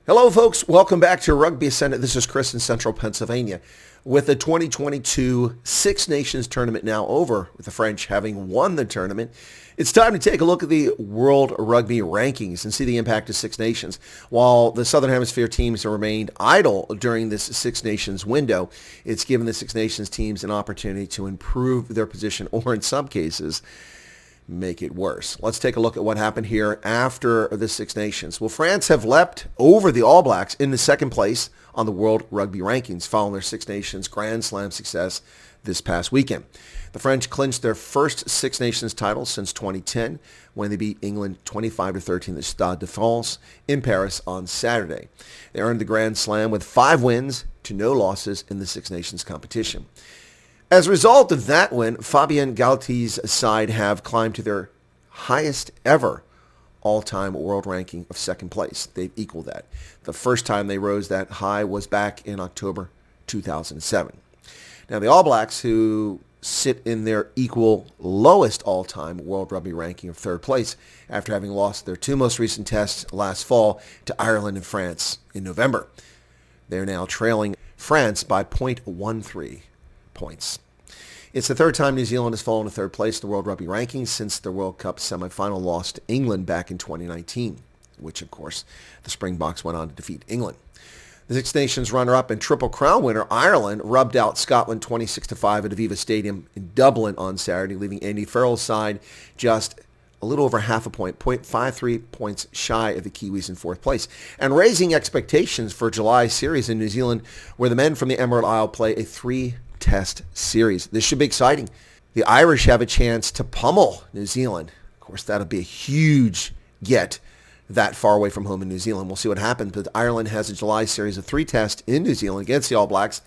Hello, folks. Welcome back to Rugby Ascendant. This is Chris in Central Pennsylvania. With the 2022 Six Nations tournament now over, with the French having won the tournament, it's time to take a look at the World Rugby rankings and see the impact of Six Nations. While the Southern Hemisphere teams have remained idle during this Six Nations window, it's given the Six Nations teams an opportunity to improve their position, or in some cases, make it worse. Let's take a look at what happened here after the Six Nations. Well, France have leapt over the All Blacks into second place on the World Rugby rankings following their Six Nations Grand Slam success this past weekend. The French clinched their first Six Nations title since 2010 when they beat England 25-13 at the Stadt de France in Paris on Saturday. They earned the Grand Slam with 5 wins to no losses in the Six Nations competition. As a result of that win, Fabien Galtier's side have climbed to their highest ever all-time world ranking of second place. They've equaled that. The first time they rose that high was back in October 2007. Now, the All Blacks, who sit in their equal lowest all-time World Rugby ranking of third place after having lost their 2 most recent tests last fall to Ireland and France in November. They're now trailing France by 0.13 points. It's the third time New Zealand has fallen to third place in the World Rugby rankings since the World Cup semifinal loss to England back in 2019, which, of course, the Springboks went on to defeat England. The Six Nations runner-up and Triple Crown winner Ireland rubbed out Scotland 26-5 at Aviva Stadium in Dublin on Saturday, leaving Andy Farrell's side just a little over half a point, 0.53 points shy of the Kiwis in fourth place, and raising expectations for July's series in New Zealand, where the men from the Emerald Isle play a 3-test series. This should be exciting. The Irish have a chance to pummel New Zealand. Of course, that'll be a huge get that far away from home in New Zealand. We'll see what happens, but Ireland has a July series of 3 tests in New Zealand against the All Blacks,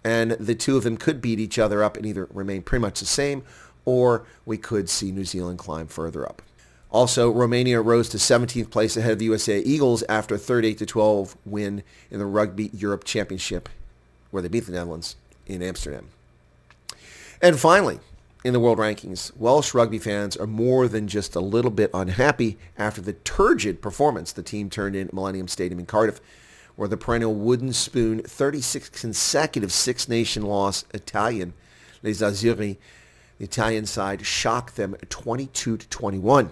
and the two of them could beat each other up and either remain pretty much the same, or we could see New Zealand climb further up. Also, Romania rose to 17th place ahead of the USA Eagles after a 38-12 win in the Rugby Europe Championship, where they beat the Netherlands in Amsterdam. And finally, in the world rankings, Welsh rugby fans are more than just a little bit unhappy after the turgid performance the team turned in at Millennium Stadium in Cardiff, where the perennial wooden spoon 36 consecutive Six Nation loss Italian, Les Azzurri, the Italian side shocked them 22-21.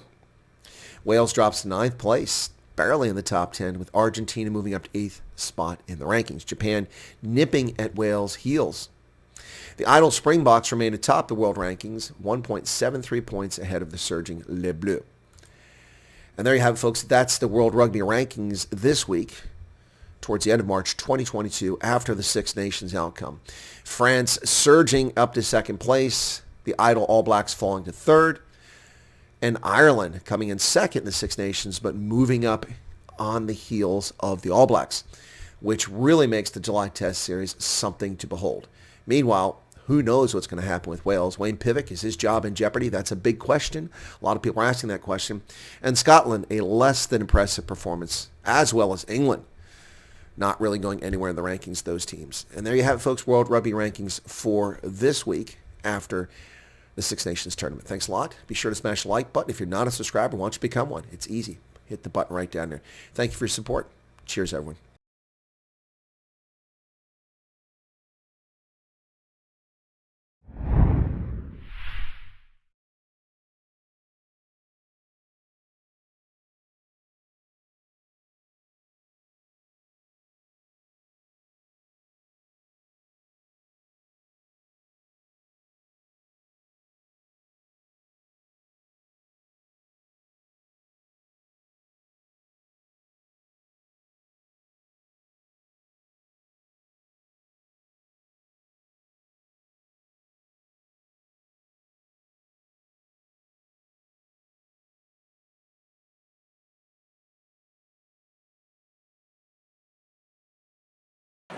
Wales drops to 9th place, barely in the top 10, with Argentina moving up to 8th spot in the rankings. Japan nipping at Wales' heels. The idle Springboks remain atop the world rankings, 1.73 points ahead of the surging Les Bleus. And there you have it, folks. That's the World Rugby rankings this week, towards the end of March 2022, after the Six Nations outcome. France surging up to second place, the idle All Blacks falling to third, and Ireland coming in second in the Six Nations, but moving up on the heels of the All Blacks, which really makes the July Test Series something to behold. Meanwhile, who knows what's going to happen with Wales? Wayne Pivac, is his job in jeopardy? That's a big question. A lot of people are asking that question. And Scotland, a less than impressive performance, as well as England, not really going anywhere in the rankings, those teams. And there you have it, folks, World Rugby rankings for this week after the Six Nations tournament. Thanks a lot. Be sure to smash the like button. If you're not a subscriber, why don't you become one? It's easy. Hit the button right down there. Thank you for your support. Cheers, everyone.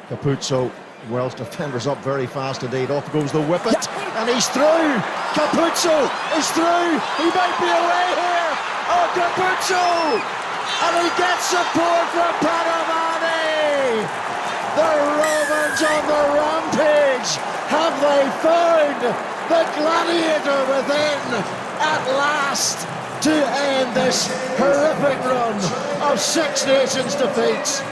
Capuzzo, Welsh defenders up very fast indeed. Off goes the whippet, and he's through. Capuzzo is through. He might be away here. Oh, Capuzzo! And he gets support from Panamani. The Romans on the rampage. Have they found the gladiator within at last to end this horrific run of Six Nations defeats?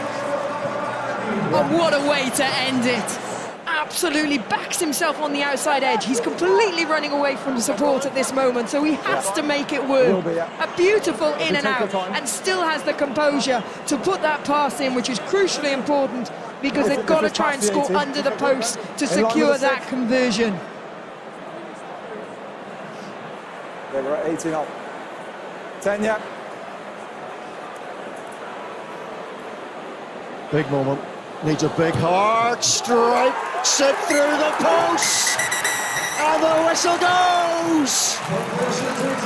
And what a way to end it. Absolutely backs himself on the outside edge. He's completely running away from support at this moment, so he has to make it work. A beautiful in and out, and still has the composure to put that pass in, which is crucially important because they've got to try and score under the post to secure that conversion. Yeah, we're at 18 up. 10, yeah. Big moment. Needs a big hard strike. Sent through the post. And the whistle goes.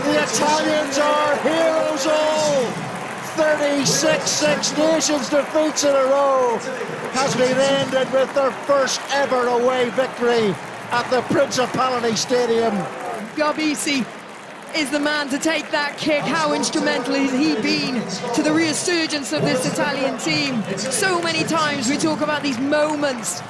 The Italians are heroes all. 36 Six Nations defeats in a row has been ended with their first ever away victory at the Principality Stadium. Garbisi is the man to take that kick. How instrumental has he been to the resurgence of this Italian team? So many times we talk about these moments